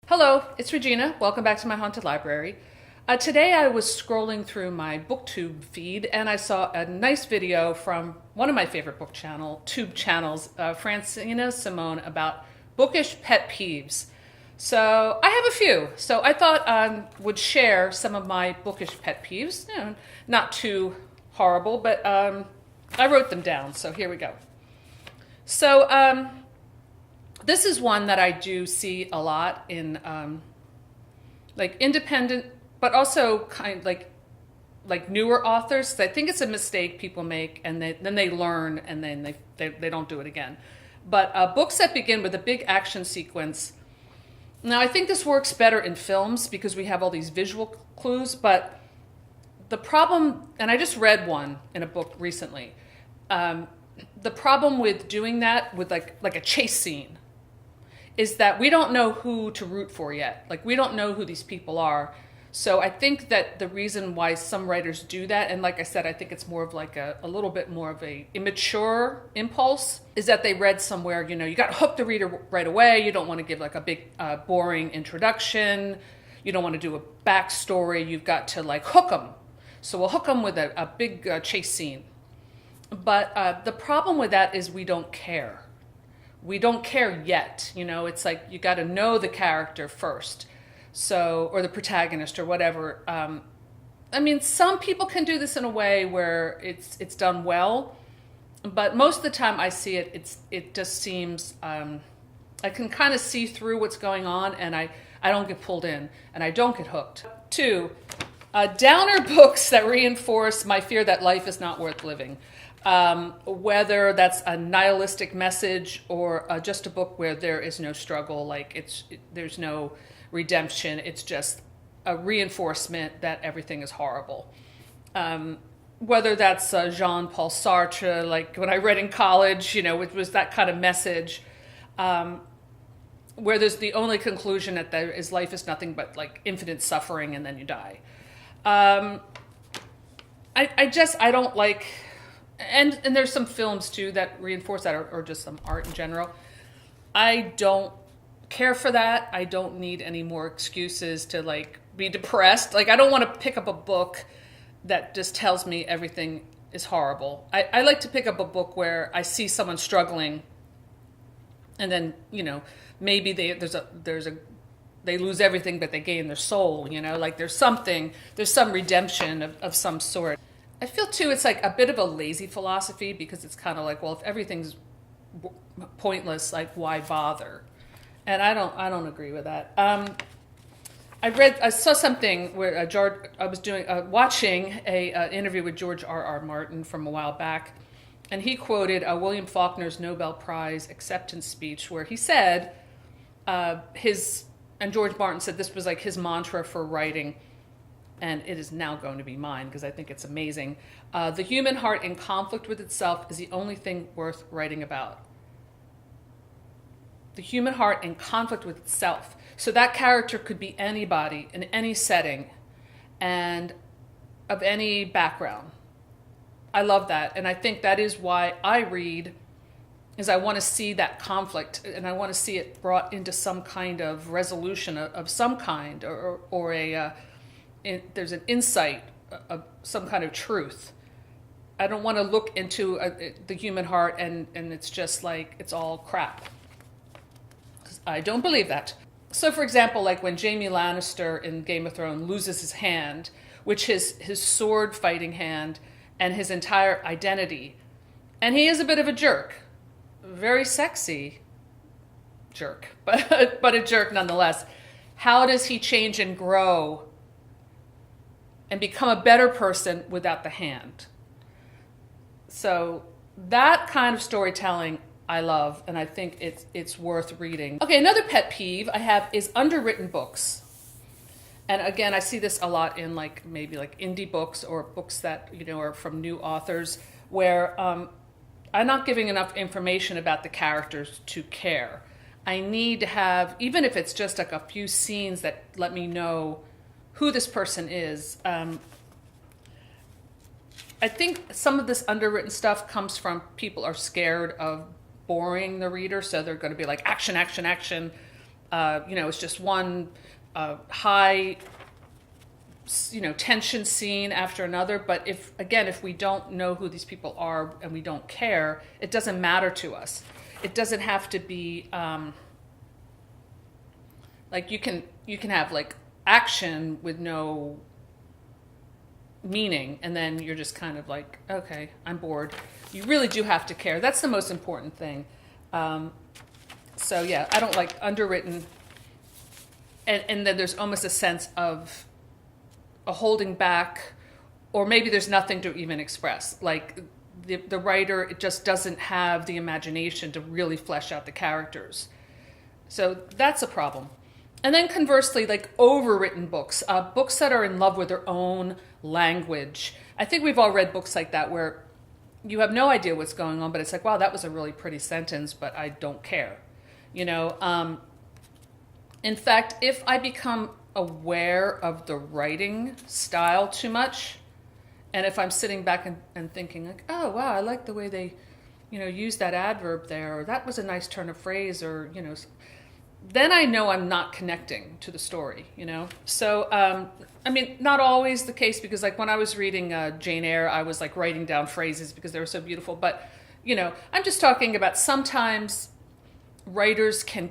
Hello, it's Regina. Welcome back to my haunted library. Today I was scrolling through my booktube feed and I saw a nice video from one of my favorite tube channels, Francina Simone, about bookish pet peeves. So I have a few. So I thought I would share some of my bookish pet peeves. Not too horrible, but I wrote them down. So here we go. So this is one that I do see a lot in like independent, but also kind of like newer authors. I think it's a mistake people make, and then they learn, and then they don't do it again. But books that begin with a big action sequence. Now, I think this works better in films because we have all these visual clues. But the problem, and I just read one in a book recently. The problem with doing that with like a chase scene is that we don't know who to root for yet. Like, we don't know who these people are. So I think that the reason why some writers do that, and like I said, I think it's more of like a little bit more of a immature impulse, is that they read somewhere, you got to hook the reader right away. You don't want to give like a big boring introduction. You don't want to do a backstory. You've got to like hook them. So we'll hook them with a big chase scene. But the problem with that is we don't care. We don't care yet. It's like you got to know the character first. So, or the protagonist or whatever. I mean, some people can do this in a way where it's done well, but most of the time I see it just seems, I can kind of see through what's going on, and I don't get pulled in, and I don't get hooked. 2, downer books that reinforce my fear that life is not worth living. Whether that's a nihilistic message or just a book where there is no struggle, like there's no redemption, it's just a reinforcement that everything is horrible. Whether that's Jean-Paul Sartre, like when I read in college, it was that kind of message, where there's the only conclusion that there is life is nothing but like infinite suffering and then you die. I don't like. And there's some films too that reinforce that, or just some art in general. I don't care for that. I don't need any more excuses to like be depressed. Like, I don't want to pick up a book that just tells me everything is horrible. I like to pick up a book where I see someone struggling, and then maybe they lose everything but they gain their soul. Like there's some redemption of some sort. I feel too it's like a bit of a lazy philosophy, because it's kind of like, well, if everything's pointless, like why bother? And I don't agree with that. I saw something where I was watching a interview with George R.R. Martin from a while back, and he quoted William Faulkner's Nobel Prize acceptance speech, where he said and George Martin said this was like his mantra for writing. And it is now going to be mine because I think it's amazing. The human heart in conflict with itself is the only thing worth writing about. The human heart in conflict with itself. So that character could be anybody in any setting and of any background. I love that. And I think that is why I read, is I want to see that conflict, and I want to see it brought into some kind of resolution of some kind, or there's an insight of some kind of truth. I don't want to look into the human heart and it's just like it's all crap. I don't believe that. So, for example, like when Jaime Lannister in Game of Thrones loses his hand, which is his sword fighting hand and his entire identity, and he is a bit of a jerk, very sexy jerk, but a jerk nonetheless. How does he change and grow and become a better person without the hand? So that kind of storytelling I love, and I think it's worth reading. Okay, another pet peeve I have is underwritten books. And again, I see this a lot in maybe indie books or books that are from new authors, where I'm not giving enough information about the characters to care. I need to have, even if it's just like a few scenes that let me know who this person is. I think some of this underwritten stuff comes from people are scared of boring the reader, so they're going to be like action, action, action. It's just one high, tension scene after another. But if we don't know who these people are and we don't care, it doesn't matter to us. It doesn't have to be like you can have like action with no meaning, and then you're just kind of like, okay, I'm bored. You really do have to care. That's the most important thing. So yeah, I don't like underwritten, and then there's almost a sense of a holding back, or maybe there's nothing to even express. Like the writer, it just doesn't have the imagination to really flesh out the characters. So that's a problem. And then conversely, like overwritten books, books that are in love with their own language. I think we've all read books like that where you have no idea what's going on, but it's like, wow, that was a really pretty sentence, but I don't care. In fact, if I become aware of the writing style too much, and if I'm sitting back and thinking like, oh, wow, I like the way they, use that adverb there, or that was a nice turn of phrase, or, then I know I'm not connecting to the story, So, not always the case, because like when I was reading Jane Eyre, I was like writing down phrases because they were so beautiful. But, I'm just talking about sometimes writers can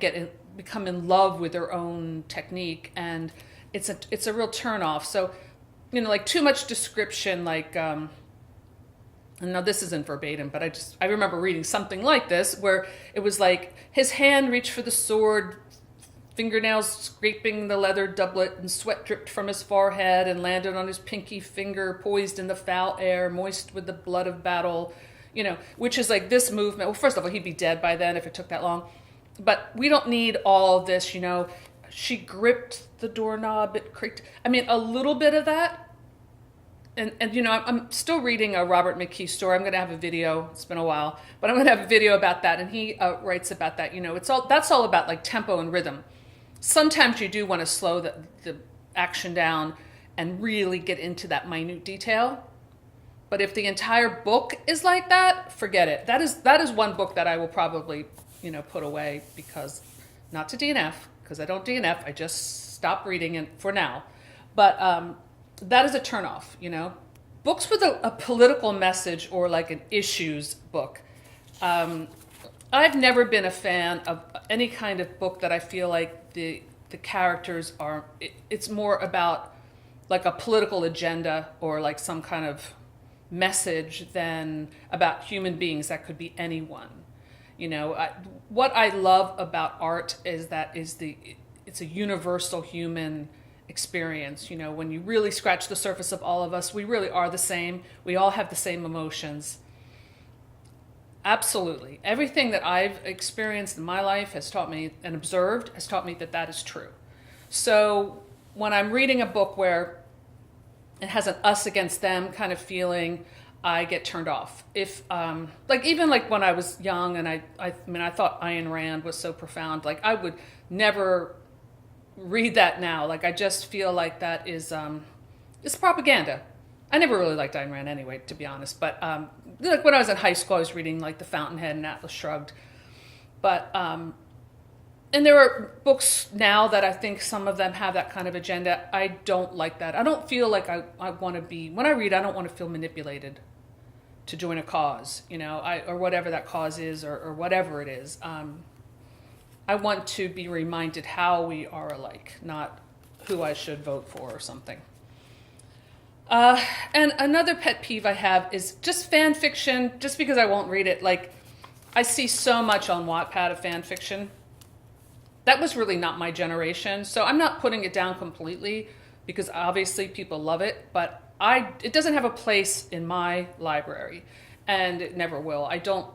become in love with their own technique, and it's a real turnoff. So, like too much description, like, and now this isn't verbatim, but I remember reading something like this where it was like his hand reached for the sword, fingernails scraping the leather doublet, and sweat dripped from his forehead and landed on his pinky finger, poised in the foul air, moist with the blood of battle, which is like this movement. Well, first of all, he'd be dead by then if it took that long. But we don't need all this, she gripped the doorknob, it creaked. A little bit of that. And I'm still reading a Robert McKee story. I'm going to have a video. It's been a while, but I'm going to have a video about that. And he writes about that. That's all about like tempo and rhythm. Sometimes you do want to slow the action down and really get into that minute detail. But if the entire book is like that, forget it. That is one book that I will probably put away, because not to DNF, because I don't DNF. I just stop reading it for now. But that is a turnoff, Books with a political message or like an issues book. I've never been a fan of any kind of book that I feel like the characters are, it's more about like a political agenda or like some kind of message than about human beings. That could be anyone. What I love about art is that it's a universal human experience. When you really scratch the surface of all of us, we really are the same. We all have the same emotions. Absolutely. Everything that I've experienced in my life has taught me and observed has taught me that is true. So when I'm reading a book where it has an us against them kind of feeling, I get turned off. If even when I was young and I thought Ayn Rand was so profound, like I would never read that now. Like I just feel like that is it's propaganda. I never really liked Ayn Rand anyway, to be honest. But like when I was in high school, I was reading like The Fountainhead and Atlas Shrugged. But and there are books now that I think some of them have that kind of agenda. I don't like that. I don't feel like I want to be, when I read, I don't want to feel manipulated to join a cause, or whatever that cause is, or whatever it is. I want to be reminded how we are alike, not who I should vote for or something. And another pet peeve I have is just fan fiction, just because I won't read it. Like, I see so much on Wattpad of fan fiction. That was really not my generation, so I'm not putting it down completely, because obviously people love it, but it doesn't have a place in my library, and it never will. I don't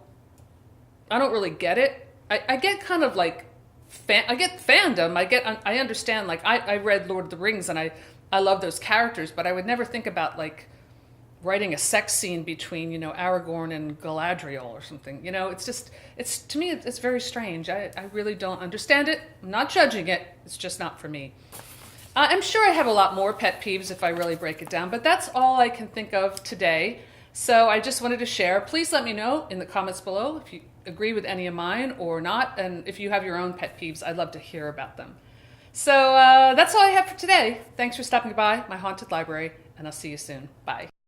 really get it. I get kind of like, I get fandom. I understand, like, I read Lord of the Rings, and I love those characters, but I would never think about, like, writing a sex scene between, Aragorn and Galadriel or something. To me, it's very strange. I really don't understand it. I'm not judging it. It's just not for me. I'm sure I have a lot more pet peeves if I really break it down, but that's all I can think of today. So I just wanted to share. Please let me know in the comments below if agree with any of mine or not. And if you have your own pet peeves, I'd love to hear about them. So that's all I have for today. Thanks for stopping by my haunted library, and I'll see you soon. Bye.